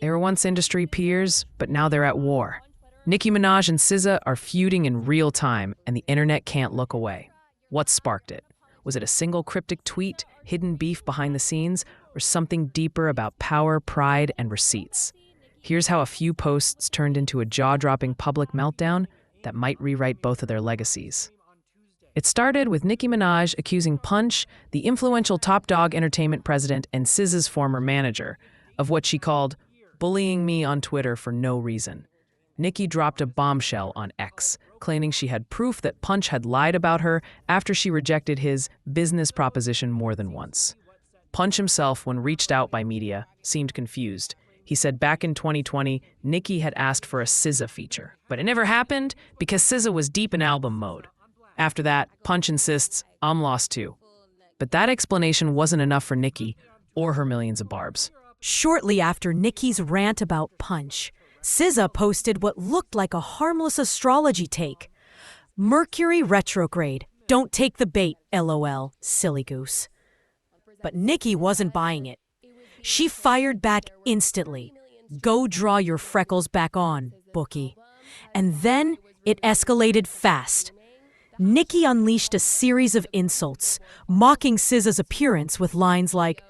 They were once industry peers, but now they're at war. Nicki Minaj and SZA are feuding in real time, and the internet can't look away. What sparked it? Was it a single cryptic tweet, hidden beef behind the scenes, or something deeper about power, pride, and receipts? Here's how a few posts turned into a jaw-dropping public meltdown that might rewrite both of their legacies. It started with Nicki Minaj accusing Punch, the influential Top Dawg Entertainment president and SZA's former manager, of what she called bullying me on Twitter for no reason. Nicki dropped a bombshell on X, claiming she had proof that Punch had lied about her after she rejected his business proposition more than once. Punch himself, when reached out by media, seemed confused. He said back in 2020, Nicki had asked for a SZA feature, but it never happened because SZA was deep in album mode. After that, Punch insists, I'm lost too. But that explanation wasn't enough for Nicki or her millions of Barbs. Shortly after Nicki's rant about Punch, SZA posted what looked like a harmless astrology take. Mercury retrograde. Don't take the bait, LOL, silly goose. But Nicki wasn't buying it. She fired back instantly. Go draw your freckles back on, bookie. And then it escalated fast. Nicki unleashed a series of insults, mocking SZA's appearance with lines like,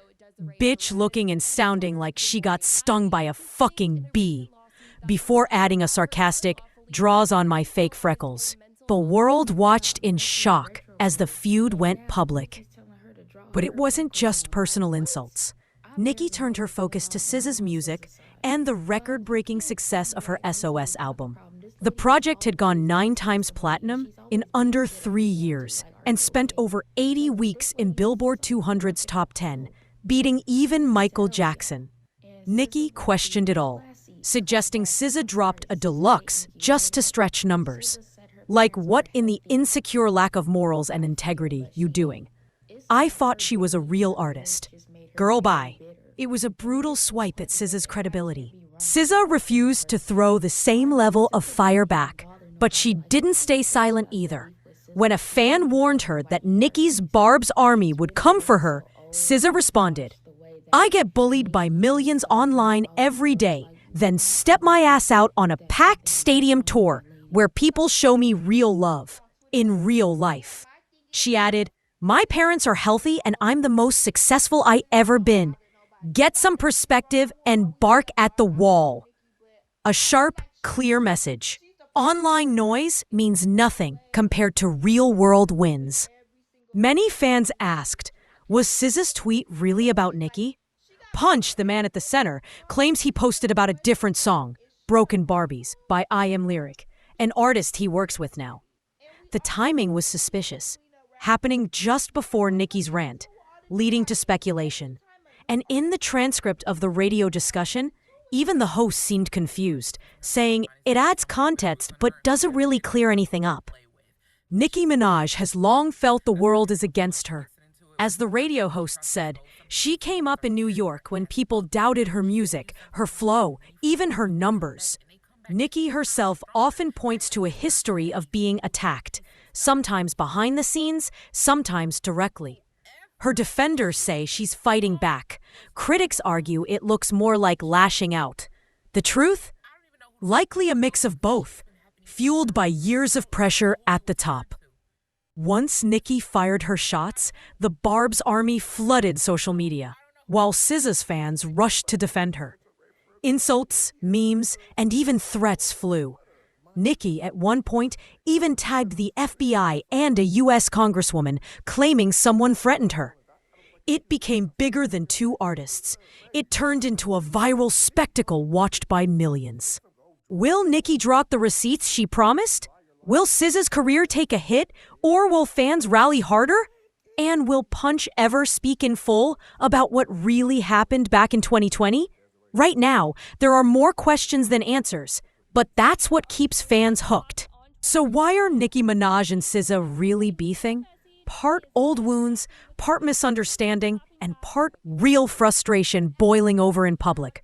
bitch looking and sounding like she got stung by a fucking bee, before adding a sarcastic, draws on my fake freckles. The world watched in shock as the feud went public. But it wasn't just personal insults. Nicki turned her focus to SZA's music and the record-breaking success of her SOS album. The project had gone 9 times platinum in under 3 years and spent over 80 weeks in Billboard 200's top 10, beating even Michael Jackson. Nicki questioned it all, suggesting SZA dropped a deluxe just to stretch numbers. Like, what in the insecure lack of morals and integrity you doing? I thought she was a real artist. Girl, bye. It was a brutal swipe at SZA's credibility. SZA refused to throw the same level of fire back, but she didn't stay silent either. When a fan warned her that Nicki's Barbz army would come for her, SZA responded, I get bullied by millions online every day, then step my ass out on a packed stadium tour where people show me real love, in real life. She added, my parents are healthy and I'm the most successful I ever been. Get some perspective and bark at the wall. A sharp, clear message. Online noise means nothing compared to real-world wins. Many fans asked, was SZA's tweet really about Nicki? Punch, the man at the center, claims he posted about a different song, Broken Barbies by I Am Lyric, an artist he works with now. The timing was suspicious, happening just before Nicki's rant, leading to speculation. And in the transcript of the radio discussion, even the host seemed confused, saying it adds context but doesn't really clear anything up. Nicki Minaj has long felt the world is against her. As the radio host said, she came up in New York when people doubted her music, her flow, even her numbers. Nicki herself often points to a history of being attacked, sometimes behind the scenes, sometimes directly. Her defenders say she's fighting back. Critics argue it looks more like lashing out. The truth? Likely a mix of both, fueled by years of pressure at the top. Once Nicki fired her shots, the Barbz army flooded social media, while SZA's fans rushed to defend her. Insults, memes, and even threats flew. Nicki, at one point, even tagged the FBI and a U.S. congresswoman, claiming someone threatened her. It became bigger than two artists. It turned into a viral spectacle watched by millions. Will Nicki drop the receipts she promised? Will SZA's career take a hit, or will fans rally harder? And will Punch ever speak in full about what really happened back in 2020? Right now, there are more questions than answers, but that's what keeps fans hooked. So why are Nicki Minaj and SZA really beefing? Part old wounds, part misunderstanding, and part real frustration boiling over in public.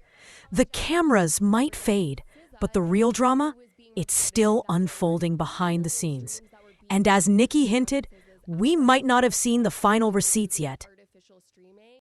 The cameras might fade, but the real drama, it's still unfolding behind the scenes. And as Nicki hinted, we might not have seen the final receipts yet.